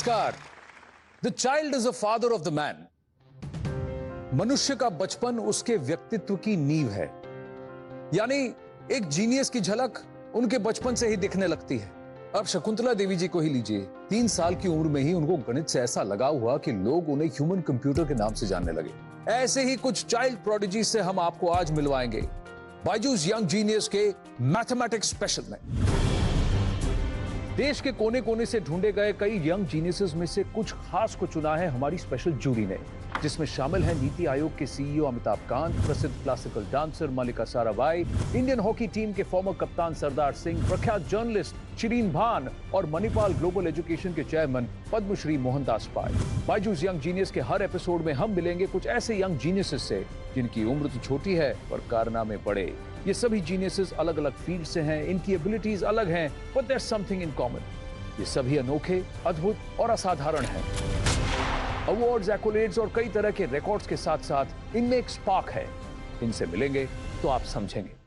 नमस्कार। The child is a father of the man. मनुष्य का बचपन उसके व्यक्तित्व की नींव है, यानी एक जीनियस की झलक उनके बचपन से ही दिखने लगती है। अब शकुंतला देवी जी को ही लीजिए। 3 साल की उम्र में ही उनको गणित से ऐसा लगाव हुआ कि लोग उन्हें ह्यूमन कंप्यूटर के नाम से जानने लगे। ऐसे ही कुछ चाइल्ड प्रोडिजी से हम आपको आज मिलवाएंगे बायजूस यंग जीनियस के मैथमेटिक्स स्पेशल में। देश के कोने कोने से ढूंढे गए कई यंग जीनियसेस में से कुछ खास को चुना है हमारी स्पेशल जूरी ने, जिसमें शामिल हैं नीति आयोग के सीईओ अमिताभ कांत, प्रसिद्ध क्लासिकल डांसर मल्लिका साराभाई, इंडियन हॉकी टीम के फॉर्मर कप्तान सरदार सिंह, प्रख्यात जर्नलिस्ट शिरीन भान और मणिपाल ग्लोबल एजुकेशन के चेयरमैन पद्मश्री मोहनदास पाल। बायजूस यंग जीनियस के हर एपिसोड में हम मिलेंगे कुछ ऐसे यंग जीनियसेस से जिनकी उम्र तो छोटी है पर कारनामे बड़े। ये सभी जीनियसेस अलग अलग फील्ड से हैं, इनकी एबिलिटीज अलग हैं, but there something in common. ये सभी अनोखे, अद्भुत और असाधारण हैं। अवार्ड्स, एक्कोलेड्स और कई तरह के रिकॉर्ड्स के साथ साथ इनमें एक स्पार्क है। इनसे मिलेंगे तो आप समझेंगे।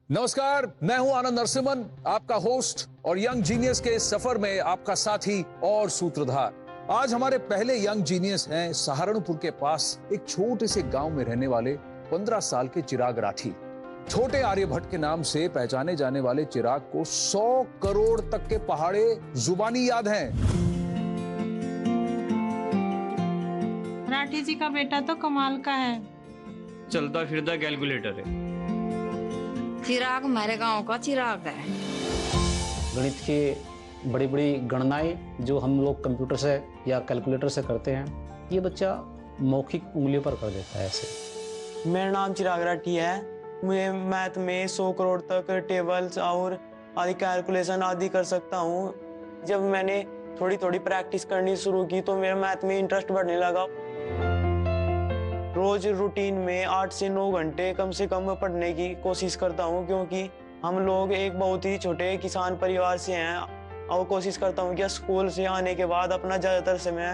नमस्कार, मैं हूं आनंद नरसिम्हन, आपका होस्ट और यंग जीनियस के सफर में आपका साथी और सूत्रधार। आज हमारे पहले यंग जीनियस हैं सहारनपुर के पास एक छोटे से गांव में रहने वाले 15 साल के चिराग राठी। छोटे आर्यभट्ट के नाम से पहचाने जाने वाले चिराग को 100 करोड़ तक के पहाड़े जुबानी याद हैं। राठी जी का बेटा तो कमाल का है, चलता फिरता कैलकुलेटर है। चिराग हमारे गांव का चिराग है। गणित की बड़ी बड़ी गणनाएं जो हम लोग कंप्यूटर से या कैलकुलेटर से करते हैं, ये बच्चा मौखिक उंगलियों पर कर देता है ऐसे। मेरा नाम चिराग राठी है। मैं मैथ में 100 करोड़ तक टेबल्स और आदि कैलकुलेशन आदि कर सकता हूँ। जब मैंने थोड़ी थोड़ी प्रैक्टिस करनी शुरू की तो मेरा मैथ में इंटरेस्ट बढ़ने लगा। रोज रूटीन में 8 से 9 घंटे कम से कम पढ़ने की कोशिश करता हूँ, क्योंकि हम लोग एक बहुत ही छोटे किसान परिवार से हैं और कोशिश करता हूँ कि स्कूल से आने के बाद अपना ज़्यादातर समय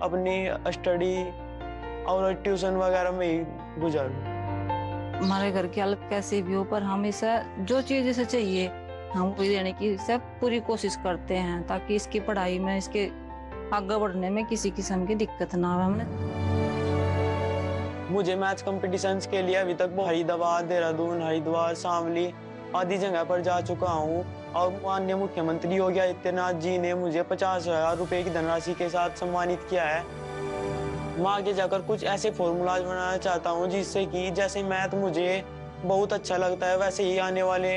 अपनी स्टडी और ट्यूशन वगैरह में ही गुजारूँ। हमारे घर की हालत कैसी भी हो, पर हमेशा जो चीज़ इसे चाहिए हम वही देने की सब पूरी कोशिश करते हैं, ताकि इसकी पढ़ाई में, इसके आगे बढ़ने में किसी किस्म की दिक्कत ना हो। हमने मुझे मैथ्स कॉम्पिटिशन्स के लिए अभी तक फरीदाबाद, देहरादून, हरिद्वार, शामली आदि जगह पर जा चुका हूँ और माननीय मुख्यमंत्री योगी आदित्यनाथ जी ने मुझे 50,000 रुपए की धनराशि के साथ सम्मानित किया है। मैं आगे जाकर कुछ ऐसे फॉर्मूलाज बनाना चाहता हूँ जिससे कि जैसे मैथ मुझे बहुत अच्छा लगता है, वैसे ही आने वाले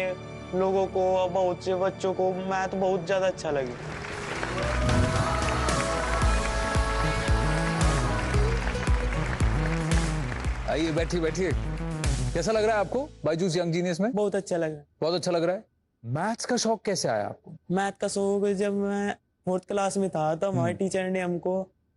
लोगों को, बहुत से बच्चों को मैथ बहुत ज़्यादा अच्छा लगे। आइए, बैठिए बैठिए। कैसा लग रहा है आपको बायजूस यंग जीनियस में? बहुत अच्छा लग रहा है। बहुत अच्छा लग रहा है। मैथ्स का शौक कैसे आया आपको? मैथ का शौक जब मैं 4th क्लास में था तो हमारे टीचर ने हमको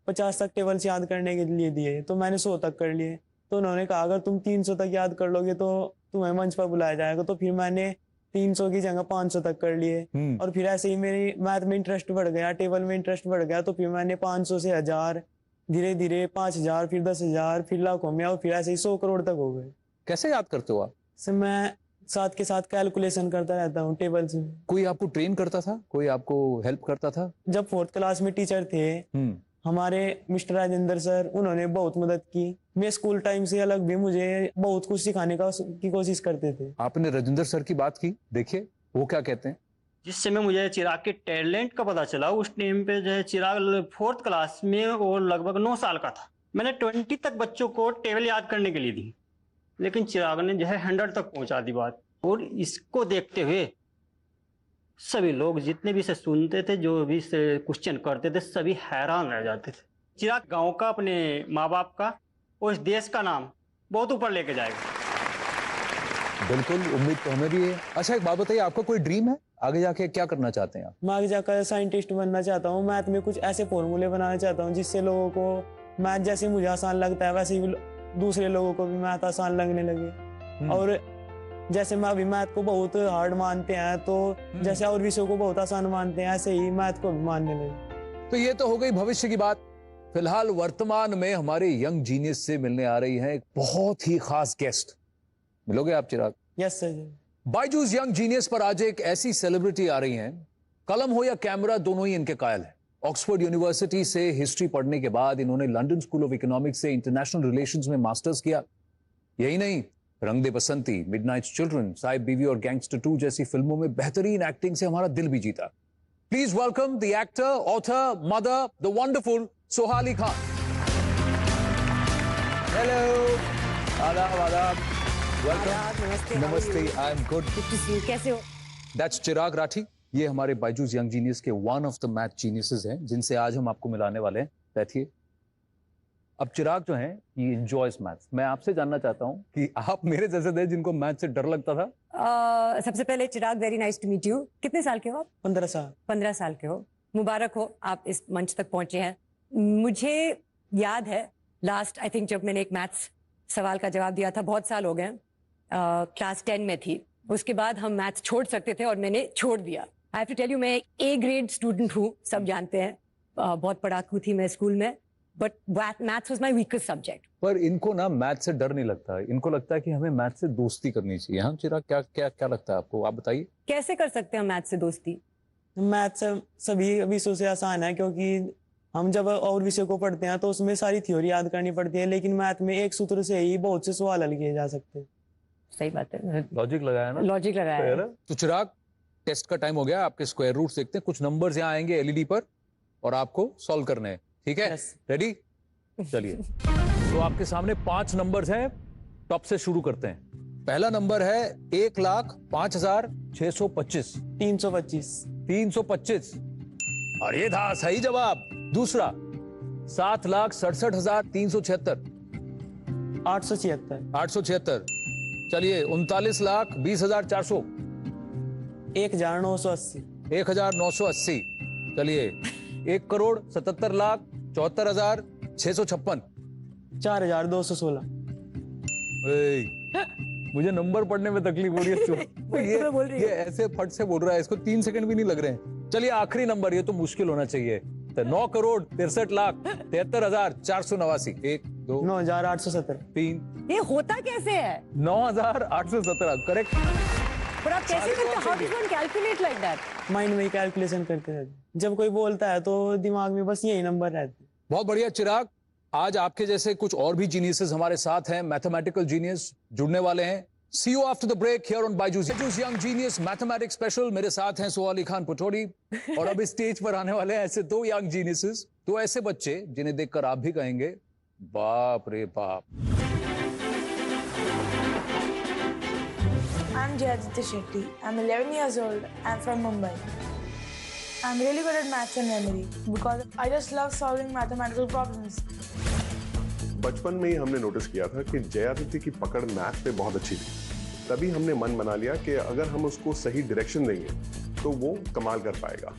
50 तक टेबल्स याद करने के लिए दिए, तो मैंने 100 तक कर लिए। तो उन्होंने कहा अगर तुम 300 तक याद कर लोगे तो तुम्हें मंच पर बुलाया जाएगा। तो फिर मैंने 300 की जगह 500 तक कर लिए और फिर ऐसे ही मेरी मैथ में इंटरेस्ट बढ़ गया, टेबल में इंटरेस्ट बढ़ गया। तो फिर मैंने 500 से 1000, धीरे धीरे 5000, फिर 10,000, फिर लाखों में और फिर ऐसे ही 100 करोड़ तक हो गए। कैसे याद करते हो आप? सर मैं साथ के साथ कैलकुलेशन करता रहता हूँ टेबल्स में। कोई आपको ट्रेन करता था? कोई आपको हेल्प करता था? जब 4th क्लास में टीचर थे हमारे मिस्टर राजेंद्र सर, उन्होंने बहुत मदद की। मैं स्कूल टाइम से अलग भी मुझे बहुत कुछ सिखाने की कोशिश करते थे। आपने राजेंद्र सर की बात की, देखिए वो क्या कहते हैं। जिस समय मुझे चिराग के टैलेंट का पता चला, उस टाइम पे जो है चिराग 4th क्लास में और लगभग 9 साल का था। मैंने 20 तक बच्चों को टेबल याद करने के लिए दी, लेकिन चिराग ने जो है 100 तक पहुंचा दी बात। और इसको देखते हुए सभी लोग जितने भी इसे सुनते थे, जो भी इसे क्वेश्चन करते थे, सभी हैरान रह जाते थे। चिराग गांव का, अपने माँ बाप का और इस देश का नाम बहुत ऊपर लेके जाएगा। बिल्कुल, उम्मीद तो हमें भी है। अच्छा, एक बात बताइए, आपका कोई ड्रीम है? आगे जाके क्या करना चाहते हैं आप? मैं आगे जाकर साइंटिस्ट बनना चाहता हूँ। मैथ में कुछ ऐसे फॉर्मूले बनाना चाहता हूँ जिससे लोगों को मैथ जैसे मुझे आसान लगता है वैसे ही दूसरे लोगों को भी मैथ आसान लगने लगे। और जैसे मैं अभी मैथ को बहुत हार्ड मानते हैं, तो जैसे और विषयों को बहुत आसान मानते हैं, ऐसे ही मैथ को भी मानने लगे। तो ये तो हो गई भविष्य की बात। फिलहाल वर्तमान में हमारे यंग जीनियस से मिलने आ रही है एक बहुत ही खास गेस्ट। मिलोगे आप Chirag? Yes sir. Byju's young genius पर आज एक ऐसी सेलिब्रिटी आ रही हैं, कलम हो या कैमरा दोनों ही इनके कायल हैं। ऑक्सफोर्ड यूनिवर्सिटी से हिस्ट्री पढ़ने के बाद इन्होंने लंदन स्कूल ऑफ इकोनॉमिक्स से इंटरनेशनल रिलेशंस में मास्टर्स किया। यही नहीं, रंग दे बसंती, मिडनाइट चिल्ड्रन, साहिब बीवी और गैंगस्टर 2 जैसी फिल्मों में बेहतरीन एक्टिंग से हमारा दिल भी जीता। Please welcome the actor, author, mother, the wonderful सोहाली Khan. Hello, आदाब आदाब, वेलकम। नमस्ते, आई एम गुड। कैसे हो? दैट्स चिराग राठी। ये हमारे बायजूस यंग जीनियस के one of the math geniuses हैं, जिनसे आज हम आपको मिलाने वाले हैं। बैठिए। अब चिराग जो हैं, ये एंजॉयज मैथ्स। मैं आपसे जानना चाहता हूँ कि आप मेरे जैसे थे जिनको मैथ से डर लगता था? सबसे पहले Chirag, very nice to meet you. कितने साल के हो आप? 15 साल। 15 साल के हो। मुबारक हो, आप इस मंच तक पहुंचे हैं। मुझे याद है लास्ट आई थिंक जब मैंने एक मैथ्स सवाल का जवाब दिया था, बहुत साल हो गए, क्लास 10 में थी। उसके बाद हम मैथ्स छोड़ सकते थे और मैंने छोड़ दिया। I have to tell you, मैं A ग्रेड स्टूडेंट हूँ, सब जानते हैं। बहुत पढ़ाकू थी मैं स्कूल में, but maths was my weakest subject. पर इनको ना मैथ से डर नहीं लगता है, इनको लगता है कि हमें मैथ से दोस्ती करनी चाहिए। हाँ चिराग, क्या क्या क्या लगता है आपको? आप बताइए। कैसे कर सकते हैं मैथ्स से दोस्ती? मैथ सभी विषयों से आसान है, क्योंकि हम जब और विषय को पढ़ते हैं तो उसमें सारी थ्योरी याद करनी पड़ती है, लेकिन मैथ में एक सूत्र से ही बहुत से सवाल हल किए जा सकते हैं। सही बात है, लॉजिक लगाया ना? लॉजिक लगाया है। तो चिराग, टेस्ट का टाइम हो गया। आपके स्क्वायर रूट्स देखते हैं। कुछ नंबर्स यहाँ आएंगे एलईडी पर और आपको सॉल्व करने हैं, ठीक है? रेडी? चलिए। तो आपके सामने 5 नंबर्स हैं। टॉप से शुरू करते हैं। पहला नंबर है 1,05,625। 325। 325। और ये था सही जवाब। दूसरा 7,67,376। 876। 876। चलिए 39,20,400। 1980। 1980। चलिए 1,77,74,656। 4,216। मुझे नंबर पढ़ने में तकलीफ हो रही है। ये ऐसे फट से बोल रहा है, इसको 3 सेकंड भी नहीं लग रहे हैं। चलिए आखिरी नंबर, ये तो मुश्किल होना चाहिए। 9,63,73,489। 1 2 9,817। 3। ये होता कैसे है? 9,817 करेक्ट। पर आप कैसे करते? How do one calculate like that? Mind में ही कैलकुलेशन करते रहते। जब कोई बोलता है तो दिमाग में बस यही नंबर रहते। बहुत बढ़िया चिराग। आज आपके जैसे कुछ और भी जीनियसेस हमारे साथ हैं, मैथमेटिकल जीनियस जुड़ने वाले हैं। See you after the break here on Byju's young genius mathematics special. मेरे साथ हैं सोहाली खान पटौड़ी और अब इस स्टेज पर आने वाले हैं ऐसे 2 यंग जीनियसेस, 2 ऐसे बच्चे जिन्हें देखकर आप भी कहेंगे बाप रे बाप। I'm Jayaditya Shetty. I'm 11 years old. I'm from Mumbai. I'm really good at maths and memory because I just love solving mathematical problems. बचपन में ही हमने नोटिस किया था कि जयादित्य की पकड़ मैथ पे बहुत अच्छी थी। तभी हमने मन बना लिया कि अगर हम उसको सही डायरेक्शन देंगे तो वो कमाल कर पाएगा।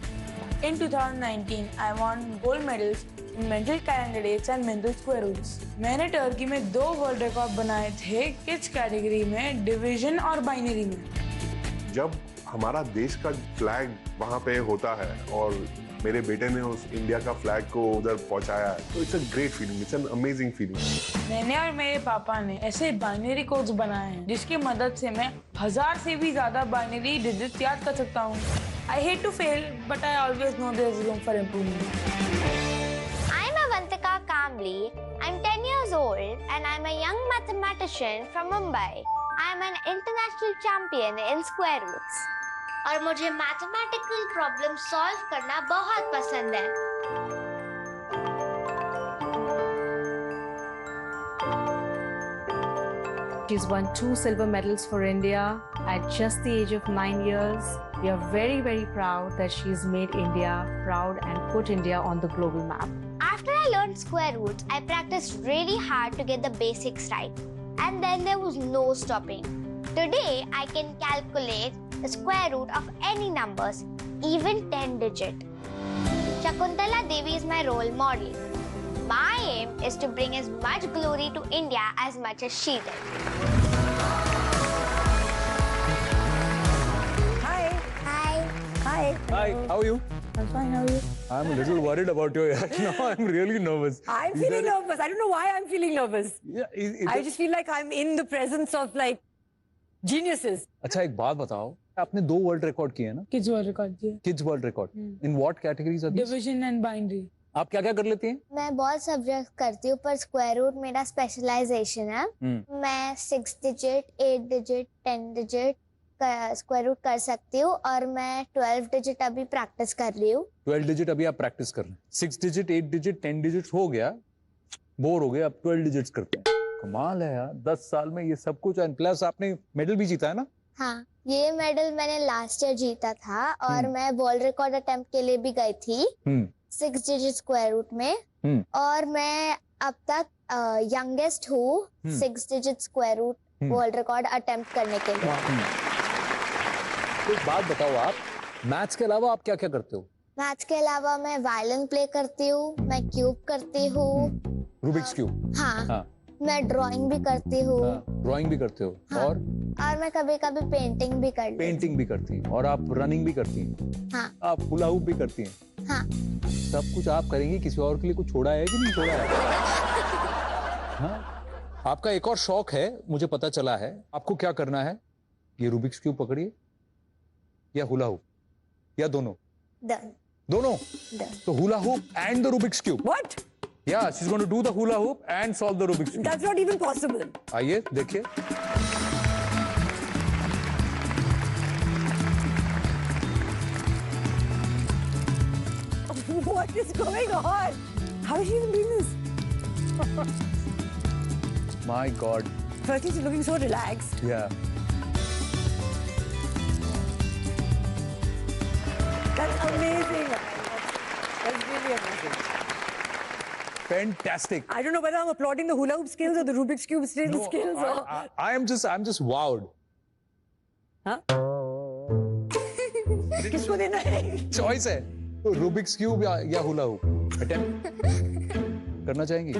In 2019, I won gold medals in mental calendar dates and mental square roots. मैंने टर्की में 2 वर्ल्ड रिकॉर्ड बनाए थे, किड्स कैटेगरी में, डिवीजन और बाइनरी में। जब हमारा देश का फ्लैग वहाँ पे होता है और मेरे बेटे ने उस इंडिया का फ्लैग को उधर पहुंचाया है, तो it's a great feeling, it's an amazing feeling. मैंने और मेरे पापा ने ऐसे बाइनरी कोड्स बनाए हैं जिसकी मदद से मैं 1000 से भी ज्यादा बाइनरी डिजिट्स याद कर सकता हूँ। I hate to fail, but I always know there's room for improvement. I'm Avantika Kamli. I'm 10 years old and I'm a young mathematician from Mumbai. I'm an international champion in square roots. और मुझे mathematical problem solve करना बहुत पसंद है। She's won 2 silver medals for India at just the age of 9 years. We are very, very proud that she's made India proud and put India on the global map. After I learned square roots, I practiced really hard to get the basics right. And then there was no stopping. Today, I can calculate the square root of any numbers, even 10-digit. Shakuntala Devi is my role model. My aim is to bring as much glory to India as much as she did. Hi. Hi. Hi. Hi, how are you? I'm fine. How are you? I'm a little worried about your act now. I'm really nervous. I'm feeling nervous. I don't know why I'm feeling nervous. Yeah, I just feel like I'm in the presence of like geniuses. अच्छा एक बात बताओ, आपने 2 world record किए हैं ना? Kids world record किया. Kids world record. In what categories are these? Division and binary. आप क्या क्या कर लेती हैं? मैं बहुत सब्जेक्ट करती हूँ पर स्क्वायर रूट मेरा स्पेशलाइजेशन है. मैं 6 digit, 8 digit, 10 digit square root कर सकती हूँ और मैं 12 डिजिट अभी प्रैक्टिस कर रही हूँ. 12 डिजिट अभी आप प्रैक्टिस कर रहे हैं. 6 डिजिट, 8 डिजिट, 10 डिजिट हो गया, बोर हो गए, अब 12 डिजिट्स करते हैं. कमाल है यार, 10 साल में ये सब कुछ. एंड प्लस आपने मेडल भी जीता है ना? हाँ, ये मेडल मैंने लास्ट ईयर जीता था और मैं वर्ल्ड रिकॉर्ड अटेम्प्ट के लिए भी गई थी 6 डिजिट स्क्वायर रूट में. और मैं अब तक यंगेस्ट हूँ 6 digit square root world record attempt करने के लिए. एक बात बताओ, आप मैथ्स के अलावा आप क्या क्या करते हो? मैथ्स के अलावा मैं वायलिन प्ले करती हूँ, मैं क्यूब करती हूँ. Rubik's cube? हाँ. मैं ड्राइंग भी करती हूँ. ड्राइंग भी करते हो? हाँ. और मैं कभी कभी पेंटिंग भी करती हूँ. पेंटिंग भी करती हैं और आप रनिंग भी करती हैं? हाँ. आप हुला हुप भी करती हैं? हाँ. सब कुछ आप करेंगी, किसी और के लिए कुछ छोड़ा है कि नहीं छोड़ा है? हाँ? आपका एक और शौक है, मुझे पता चला है. आपको क्या करना है? ये रूबिक्स क्यूब पकड़िए या हुला हुप या दोनों? दोनों. तो hula hoop and the Rubik's cube. What? Yeah, she's going to do the hula hoop and solve the Rubik's cube. That's not even possible. आइए देखिए. What is going on? How is she even doing this? My God. Firstly, she's looking so relaxed. Yeah. That's amazing. That's really amazing. Fantastic. I don't know whether I'm applauding the hula hoop skills or the Rubik's cube skills. I'm just worwed. हाँ? किसको देना है? Choice है. तो Rubik's cube या hula hoop. Attempt करना चाहेंगी?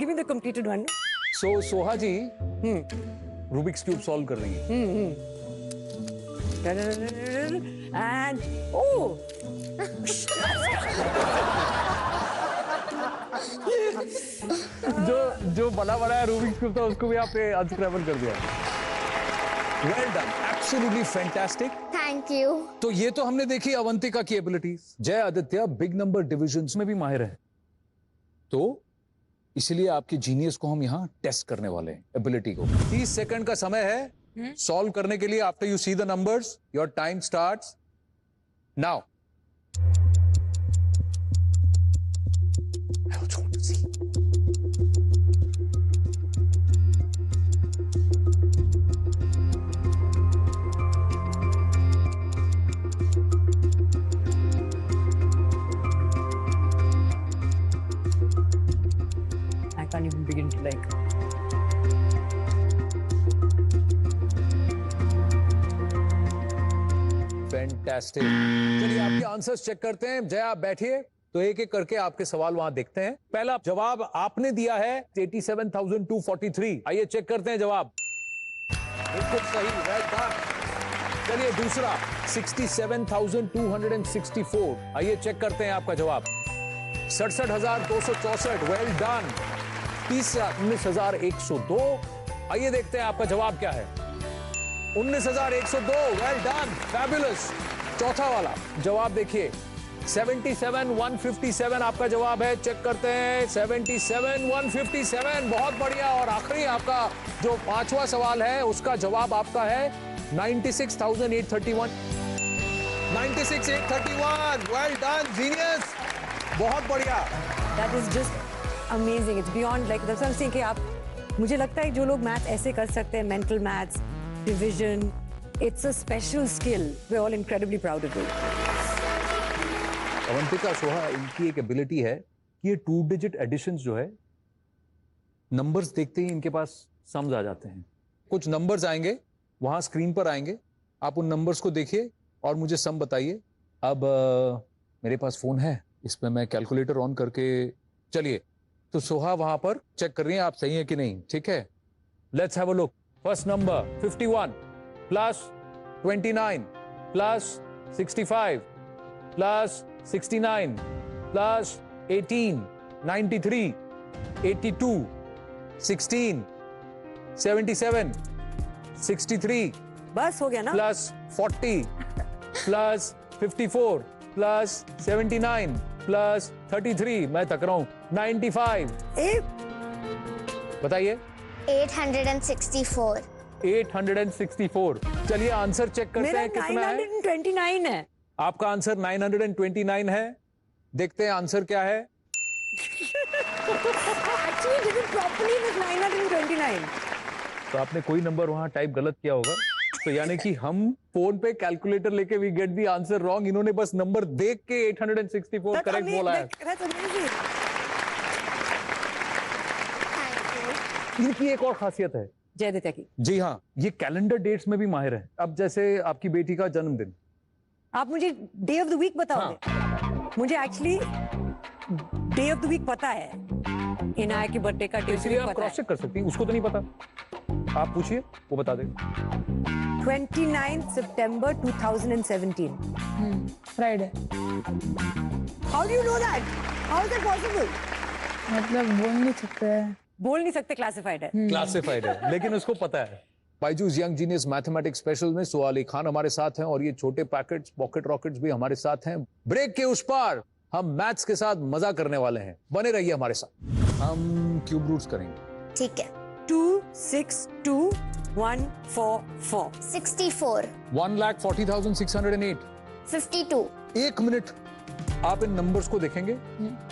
Give me the completed one. So Soha ji Rubik's cube solve कर रही हैं. And oh. जो बना है रूबिक्स क्यूब था उसको भी आपने अनस्क्रैबल कर दिया. Well done, absolutely fantastic. Thank you. तो ये तो हमने देखी अवंतिका की एबिलिटीज. जय आदित्य बिग नंबर डिविजन्स में भी माहिर है, तो इसलिए आपके जीनियस को हम यहाँ टेस्ट करने वाले हैं, एबिलिटी को. 30 सेकंड का समय है सॉल्व करने के लिए. After you see the numbers your time starts now. I can't even begin to like. Fantastic. चलिए आपके आंसर्स चेक करते हैं. जय आप बैठिए, तो एक एक करके आपके सवाल वहां देखते हैं. पहला जवाब आपने दिया है 87,243. आइए चेक करते हैं जवाब. बिल्कुल सही. Well done. चलिए दूसरा 67,264. आइए चेक करते हैं आपका जवाब. 67,264. Well done. तीसरा 19,102. आइए देखते हैं आपका जवाब क्या है. 19,102. Well done. फैबुलस. चौथा वाला जवाब देखिए 77,157 आपका जवाब है. चेक करते हैं 77,157. बहुत बढ़िया. और आखिरी आपका जो पांचवा सवाल है उसका जवाब आपका है 96,831. 96,831. Well done genius. बहुत बढ़िया. That is just amazing. It's beyond like that's what I'm saying कि आप, मुझे लगता है जो लोग मैथ ऐसे कर सकते हैं, mental maths, division, it's a special skill. We're all incredibly proud of you. Avantika, Soha, इनकी एक एबिलिटी है कि ये 2 डिजिट एडिशंस जो है, नंबर्स देखते ही इनके पास समझ आ जाते हैं. कुछ नंबर्स आएंगे वहां स्क्रीन पर आएंगे, आप उन नंबर्स को देखिए और मुझे सम बताइए. अब मेरे पास फोन है, इस पे मैं कैलकुलेटर ऑन करके, चलिए तो सोहा वहां पर चेक कर रही है आप सही है कि नहीं. ठीक है, let's have a look. First number 51 plus 29 plus 65 plus 69 plus 18, 93, 82, 16, 77, 63 बस हो गया ना? plus 40 plus 54 plus 79 plus 33, मैं थक रहा हूं, 95। बताइए। 864। 864। चलिए आंसर चेक करते हैं कितना है। 929 है। आपका आंसर 929 है। देखते हैं आंसर क्या है। Actually did it properly with 929. तो आपने कोई नंबर वहां टाइप गलत किया होगा। तो यानी कि हम फोन पे कैलकुलेटर लेके we get the answer wrong. इन्होंने बस नंबर देख के 864 करेक्ट बोला है। इनकी एक और खासियत है जयदित्य की। जी हाँ, ये कैलेंडर डेट्स में भी माहिर है। अब जैसे आपकी बेटी का जन्मदिन, आप मुझे डे ऑफ द वीक बताओगे? हाँ। मुझे actually day of the week पता है। इनाया की बर्थडे का डे इसलिए आप क्रॉस चेक कर सकती हैं। उसको तो नहीं पता, आप पूछिए, वो बता दे। 29 September 2017. Friday. How do you know that? How is that possible? मतलब बोल नहीं सकते क्लासिफाइड है। क्लासिफाइड है, लेकिन उसको पता है। Byju's young genius mathematics special में सुहाली खान हमारे साथ हैं और ये छोटे पैकेट्स पॉकेट रॉकेट्स भी हमारे साथ हैं। ब्रेक के उस पार हम मैथ्स के साथ मजा करने वाले हैं, बने रहिए हमारे साथ। हम क्यूब रूट्स करेंगे। ठीक है। 2 6 2 1 4 4 64 1,40,608 52 1 मिनट आप इन नंबर्स को देखेंगे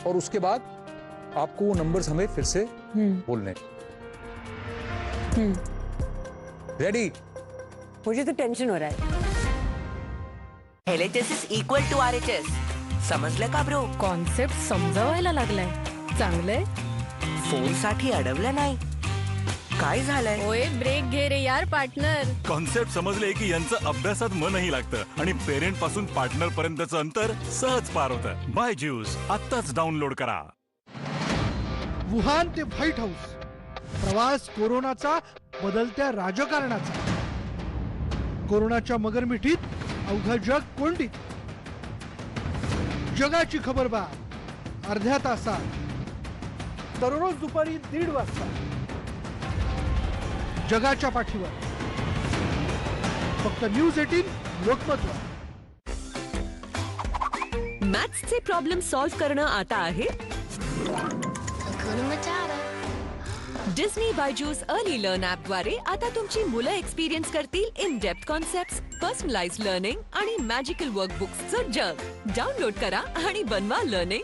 और उसके बाद आपको वो नंबर्स हमें फिर से बोलने। रेडी? मुझे तो टेंशन हो रहा है। LHS is equal to RHS. समजलं का ब्रो? कॉन्सेप्ट समजावायला लागलाय. चांगलंय. फोन साठी अडवलं नाही. काय झालंय? ओए ब्रेक घे रे यार पार्टनर. कॉन्सेप्ट समजले की यांचं अभ्यासात मनही लागतं आणि पेरेंट पासून पार्टनर पर्यंतचं अंतर सहज पार होतं. बायजूस आत्ताच डाउनलोड करा. वुहान ते व्हाईट हाऊस, प्रवास कोरोनाचा बदलत्या राजकारणाचा. कोरोनाच्या मगरमिठीत अवघं जग कोंडीत. जगाची खबरबार अर्ध्या तासात, दररोज दुपारी 1:30 वाजता. जगाच्या पाठीवर फक्त न्यूज 18 लोकमतवर. मॅथ्सचे प्रॉब्लेम सॉल्व्ह करणं आता आहे Disney Byju's early learn app द्वारे. आता तुमची मुलं एक्सपिरियन्स करतील in depth concepts, personalise learning आणि मॅजिकल वर्कबुक्सचं जग. डाउनलोड करा आणि बनवा learning.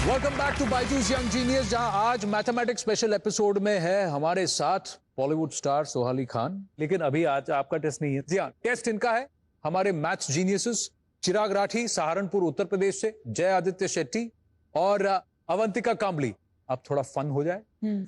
Welcome back to Byju's young genius, जहां आज मैथमेटिक्स स्पेशल एपिसोड में है हमारे साथ बॉलीवुड स्टार सुहाली खान। लेकिन अभी आज आपका टेस्ट नहीं है। जी हाँ, टेस्ट इनका है। हमारे मैथ्स जीनियसेस चिराग राठी सहारनपुर उत्तर प्रदेश से, जय आदित्य शेट्टी और अवंतिका कांबली। अब थोड़ा फन हो जाए,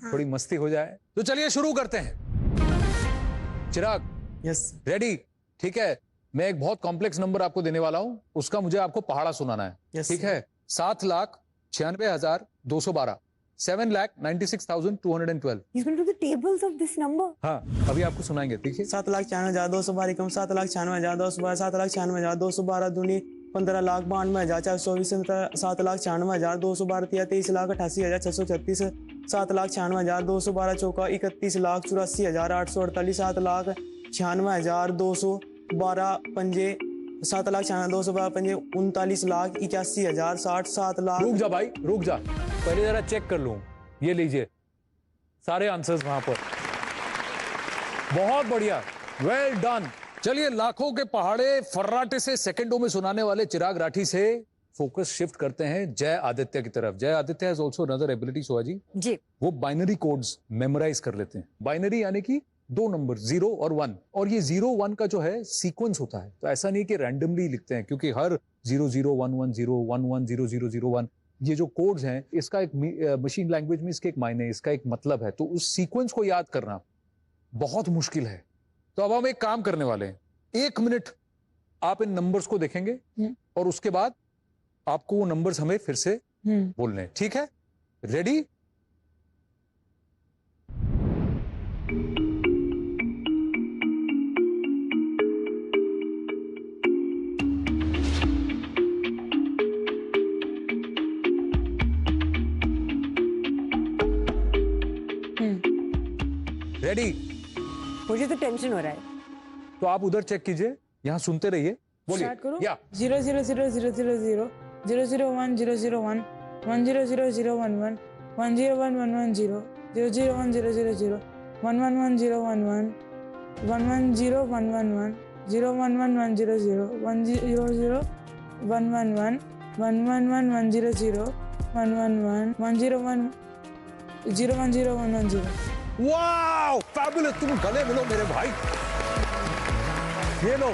थोड़ी मस्ती हो जाए, तो चलिए शुरू करते हैं। चिराग, यस रेडी? ठीक है, मैं एक बहुत कॉम्प्लेक्स नंबर आपको देने वाला हूं, उसका मुझे आपको पहाड़ा सुनाना है। ठीक है? 7,96,212 7,96,212। He's going to do the tables of this number. हाँ, अभी आपको सुनाएंगे। देखिए, 7,96,212 7,96,212 7,96,212 दूनी 15,92,424 7,96,212 23,88,636 7,96,212 चौका 31,84,848 7,96,212 पंजे 7,96,212 पंजे 39,81,060 7 लाख। रुक जा भाई, रुक जा, पहले जरा चेक कर लूं। ये लीजिए सारे आंसर्स वहां पर। बहुत बढ़िया, वेल डन। चलिए, लाखों के पहाड़े फर्राटे से सेकंडों में सुनाने वाले चिराग राठी से फोकस शिफ्ट करते हैं जय आदित्य की तरफ। Jai Aditya has also another ability Soha ji. वो बाइनरी कोड्स मेमोराइज कर लेते हैं। बाइनरी यानी कि दो नंबर 0 और 1, और ये 0-1 का जो है सीक्वेंस होता है। तो ऐसा नहीं कि रैंडमली लिखते हैं, क्योंकि हर 001101100001 ये जो कोड्स हैं, इसका एक मशीन लैंग्वेज में इसके एक मायने, इसका एक मतलब है। तो उस सीक्वेंस को याद करना बहुत मुश्किल है। तो अब हम एक काम करने वाले हैं, 1 मिनट आप इन नंबर्स को देखेंगे और उसके बाद आपको वो नंबर्स हमें फिर से बोलने, ठीक है? रेडी? रेडी? मुझे तो टेंशन हो रहा है। तो आप उधर चेक कीजिए, यहाँ सुनते रहिए, बोलिए। स्टार्ट करो। या 0 0 0 0 0 0 0 0 1 0 0 1 1 0 0 0 1 1 1 0 1 1 1 0 0 0 1 0 0 0 1 1 1 0 1 1 1 1 0 1 1 1 0 1 1 1 0 0 1 0 0 1 1 1 1 1 1 1 0 0 1 1 1 1 0 1 0 1 0 1 1 0। Wow, fabulous! तुम गले मिलो मेरे भाई। ये लो,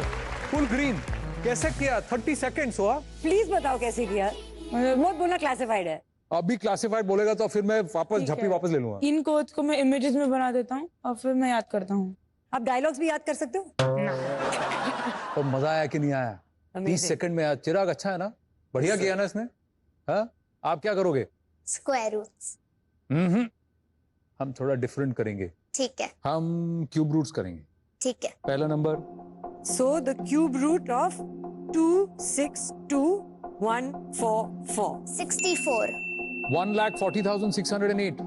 फुल ग्रीन। कैसे किया? 30 सेकेंड्स हुआ। प्लीज बताओ कैसे किया। मत बोलना क्लासिफाइड है। अभी क्लासिफाइड बोलेगा तो फिर मैं वापस झप्पी वापस ले लूंगा। इन कोड्स को मैं इमेजेस में बना देता हूँ और फिर मैं याद करता हूँ। आप डायलॉग्स भी याद कर सकते हो? तो मजा आया कि नहीं आया? 30 सेकंड में याद। चिराग अच्छा है ना? बढ़िया किया ना इसने? हाँ? आप क्या करोगे? Square roots. हम थोड़ा डिफरेंट करेंगे। ठीक है। हम क्यूब रूट्स करेंगे। ठीक है। पहला number. So the cube root of 2 6 2 1 4 4 64 1,40,608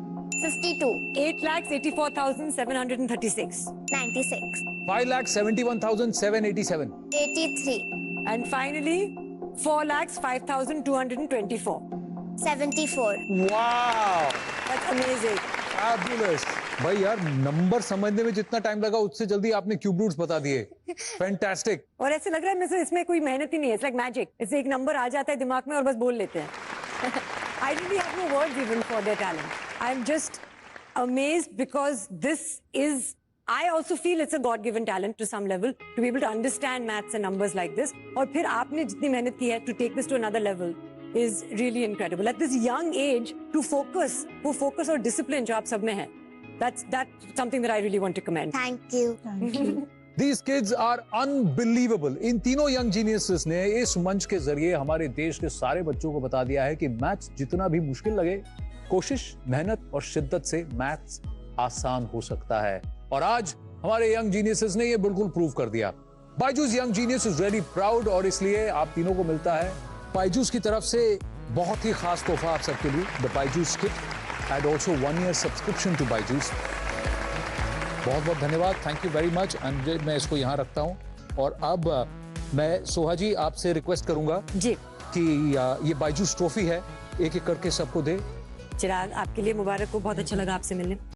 52 8,84,736 96 5,71,787 83 and finally 4,05,224 74। Wow, that's amazing। Fabulous. भाई यार, नंबर समझने में जितना टाइम लगा उससे जल्दी आपने क्यूब रूट्स बता दिए। फैंटास्टिक। और ऐसे लग रहा है जैसे इसमें कोई मेहनत ही नहीं है। It's like magic. इससे एक नंबर आ जाता है दिमाग में और बस बोल लेते हैं। I really have no words even for their talent. I'm just amazed because this is, I also feel it's a God-given talent to some level to be able to understand maths and numbers like this. और फिर आपने जितनी मेहनत की है to take this to another level is really incredible. At this young age to focus, वो focus और discipline जो आप सब में है, that's something that I really want to commend. Thank you. Thank you. These kids are unbelievable. इन तीनों young geniuses ने इस मंच के जरिए हमारे देश के सारे बच्चों को बता दिया है कि मैथ्स जितना भी मुश्किल लगे, कोशिश, मेहनत और शिद्दत से मैथ्स आसान हो सकता है। और आज हमारे यंग जीनियसेस ने ये बिल्कुल प्रूव कर दिया। Byju's young genius is very proud और इसलिए आप तीनों को मिलता है बायजूस की तरफ से बहुत ही खास तोहफा आप सबके लिए, the Byju's kit and also 1 year subscription to Byju's. बहुत बहुत धन्यवाद, thank you very much. And मैं इसको यहाँ रखता हूँ और अब मैं सोहा जी आपसे रिक्वेस्ट करूंगा जी कि ये बायजूस ट्रॉफी है, एक एक करके सबको दे। चिराग, आपके लिए मुबारक हो, बहुत अच्छा लगा आपसे मिलने।